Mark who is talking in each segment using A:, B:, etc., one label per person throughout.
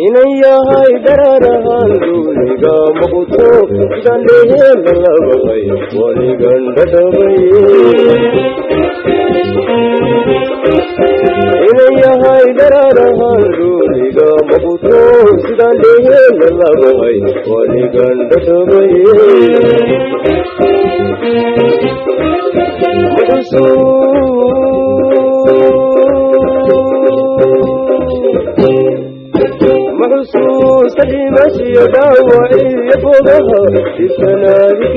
A: inayahay dararahan duuniga muqto dandehel labay waligan dadabay inayahay dararahan duuniga muqto dandehel labay waligan dadabay محسوس المشي داوعي فوقها في السنابك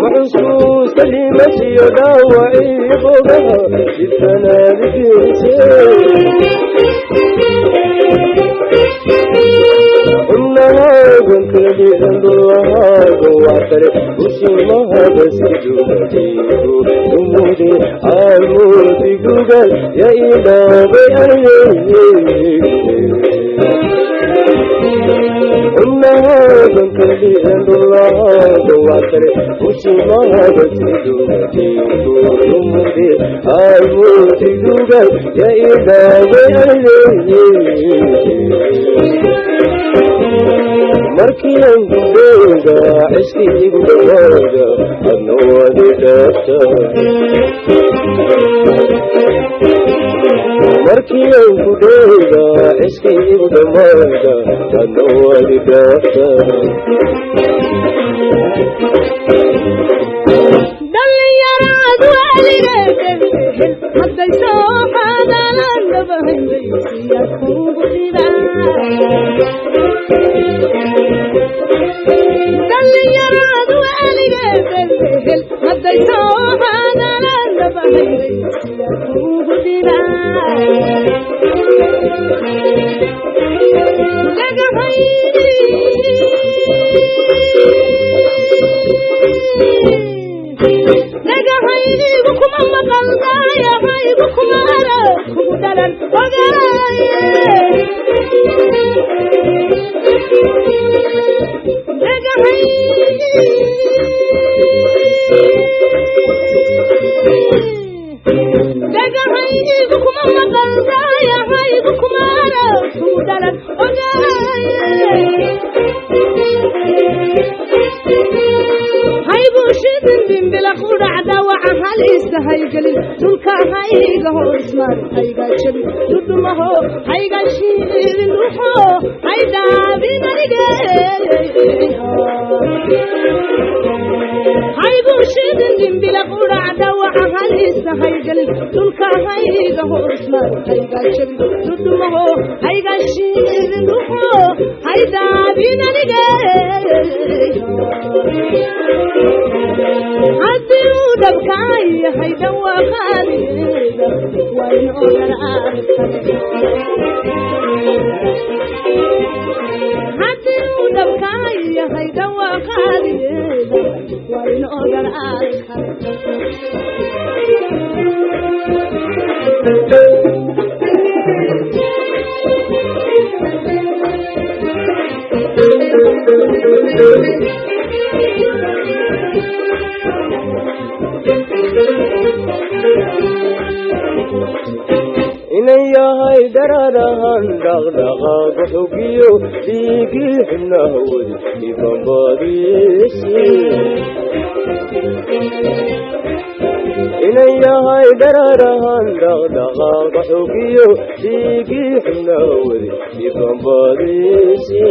A: محسوس المشي داوعي فوقها في السنابك كلي الله وعتر وسمها بس جودي ومودي عمودي جوجل يا إلهي إنها كلي الله وعتر وسمها بس جودي ومودي عمودي جوجل يا إلهي markiyan gudooda iskiigu dhawaaga adna waadi dhaafta markiyan gudooda iskiigu dhawaaga adna waadi dhaafta dhalinyaraad waligeed hadday soo qaadaan dhabahaynaysiya kugu dhibaa dhalinyaraad waligeed hadday soo qaadaan dhabahaynaysiya kugu dhibaa dhagahaygu kuma maqaldaya haygu kuma arag kugu dhalan ogaaye dhagahaygu kuma maqaldaya haygu kuma arag kugu dhalan ogaaye shidin bimbila qudhacda waxa halista haygalin dhulka hayga hoosmar hayga jabi dudumaho hayga shiidin ruxo hayga binarige haygu shidin bimbila qudhacda waxa halista haygalin dhulka hayga hoosmar hayga jabi dudumaho hayga shiidin ruxo hayga binarige haddii uu dhabkaay yahay dhawaaqaaniga waa in ogan haddii uu dhabkaay yahay dhawaaqaaniga waa in ogan inayahay dararahan dhaqdhaqaaqa xogiyo dhiigii xubnahawad ibanbadiisi inayahay dararahan dhaqdhaqaaqa xogiyo dhiigii xubnahawad ibanbadiisi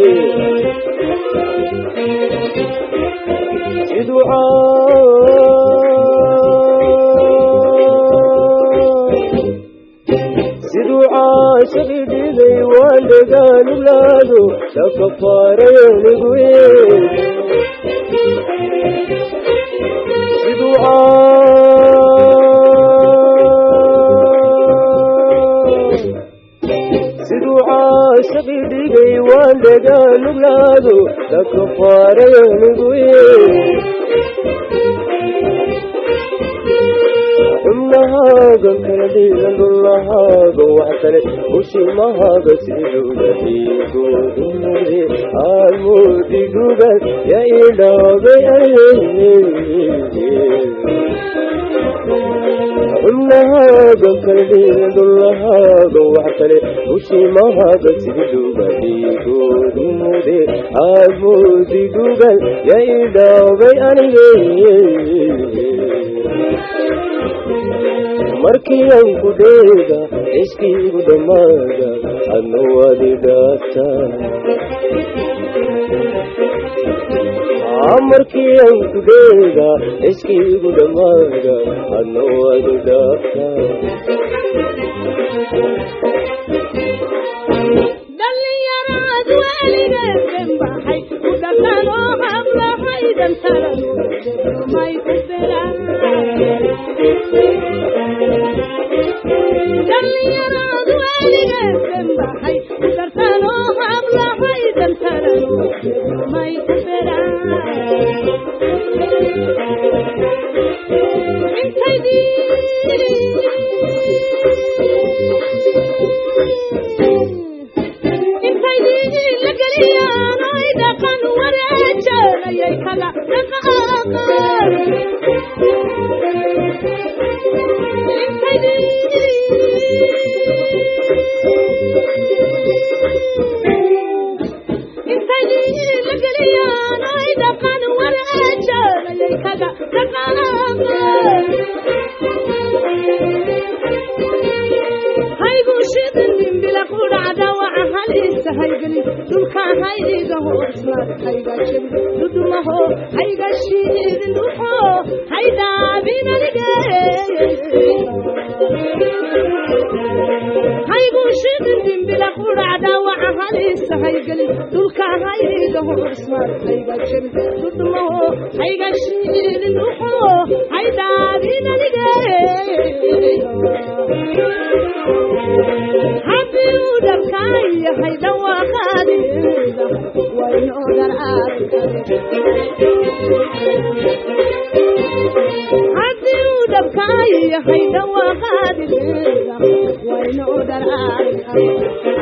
A: siduu caashaqi dhigay waan dagaalulaado lakafaarayanigu siduu caashaqi dhigay
B: wandega nuglado takfare nuguye umnahaga kaladiga dullahaga waxtale ushimahaga sidudadigo dumure almudi dugal ya ilabe umnahaga kaladiga dullahaga waxtale ushimahaga sidudadigo dumure almudi dugal ya ilabe markiyan ku dheega iskiigu dhammaada adna wadi dhaafta markiyan ku dheega iskiigu dhammaada adna wadi dhaafta
A: dhalinyarad weligeed benbaxay ku dhaqanoo hablahaydan talanumay ku belaan dhalinyarad weligeed benbaxay ku dhaqanoo hablahaydan talanumay ku belaan
B: Why no